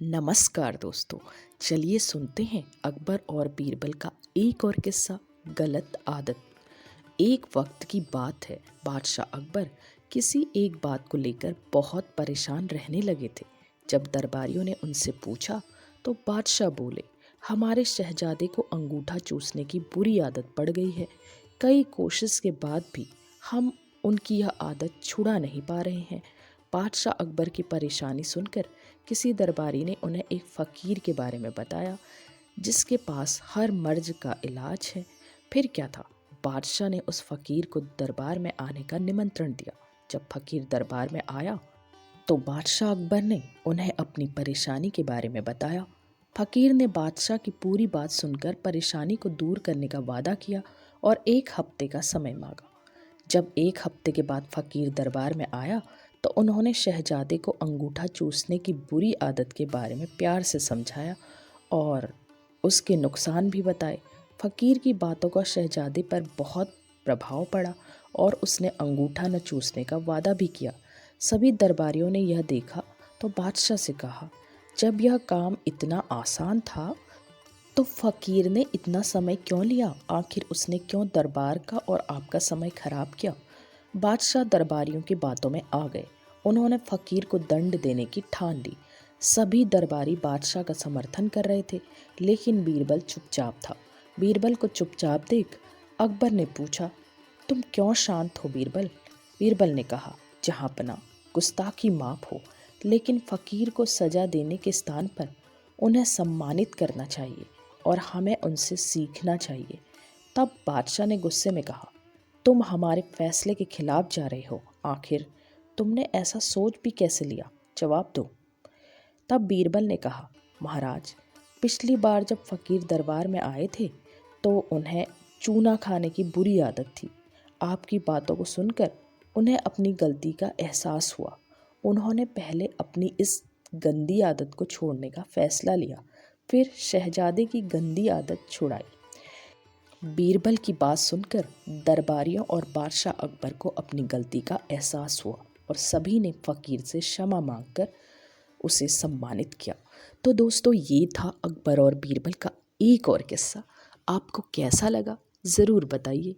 नमस्कार दोस्तों, चलिए सुनते हैं अकबर और बीरबल का एक और किस्सा, गलत आदत। एक वक्त की बात है, बादशाह अकबर किसी एक बात को लेकर बहुत परेशान रहने लगे थे। जब दरबारियों ने उनसे पूछा तो बादशाह बोले, हमारे शहजादे को अंगूठा चूसने की बुरी आदत पड़ गई है। कई कोशिश के बाद भी हम उनकी यह आदत छुड़ा नहीं पा रहे हैं। बादशाह अकबर की परेशानी सुनकर किसी दरबारी ने उन्हें एक फ़कीर के बारे में बताया जिसके पास हर मर्ज का इलाज है। फिर क्या था, बादशाह ने उस फ़कीर को दरबार में आने का निमंत्रण दिया। जब फ़कीर दरबार में आया तो बादशाह अकबर ने उन्हें अपनी परेशानी के बारे में बताया। फ़कीर ने बादशाह की पूरी बात सुनकर परेशानी को दूर करने का वादा किया और एक हफ्ते का समय मांगा। जब एक हफ्ते के बाद फ़कीर दरबार में आया तो उन्होंने शहजादे को अंगूठा चूसने की बुरी आदत के बारे में प्यार से समझाया और उसके नुकसान भी बताए। फ़कीर की बातों का शहजादे पर बहुत प्रभाव पड़ा और उसने अंगूठा न चूसने का वादा भी किया। सभी दरबारियों ने यह देखा तो बादशाह से कहा, जब यह काम इतना आसान था तो फ़कीर ने इतना समय क्यों लिया? आखिर उसने क्यों दरबार का और आपका समय खराब किया? बादशाह दरबारियों की बातों में आ गए। उन्होंने फ़कीर को दंड देने की ठान ली। सभी दरबारी बादशाह का समर्थन कर रहे थे, लेकिन बीरबल चुपचाप था। बीरबल को चुपचाप देख अकबर ने पूछा, तुम क्यों शांत हो बीरबल? बीरबल ने कहा, जहाँपनाह, गुस्ताखी माफ़ हो, लेकिन फ़कीर को सज़ा देने के स्थान पर उन्हें सम्मानित करना चाहिए और हमें उनसे सीखना चाहिए। तब बादशाह ने गुस्से में कहा, तुम हमारे फैसले के खिलाफ जा रहे हो। आखिर तुमने ऐसा सोच भी कैसे लिया? जवाब दो। तब बीरबल ने कहा, महाराज, पिछली बार जब फ़कीर दरबार में आए थे तो उन्हें चूना खाने की बुरी आदत थी। आपकी बातों को सुनकर उन्हें अपनी गलती का एहसास हुआ। उन्होंने पहले अपनी इस गंदी आदत को छोड़ने का फैसला लिया, फिर शहजादे की गंदी आदत छुड़ाई। बीरबल की बात सुनकर दरबारियों और बादशाह अकबर को अपनी गलती का एहसास हुआ और सभी ने फ़कीर से क्षमा मांगकर उसे सम्मानित किया। तो दोस्तों, ये था अकबर और बीरबल का एक और किस्सा। आपको कैसा लगा ज़रूर बताइए।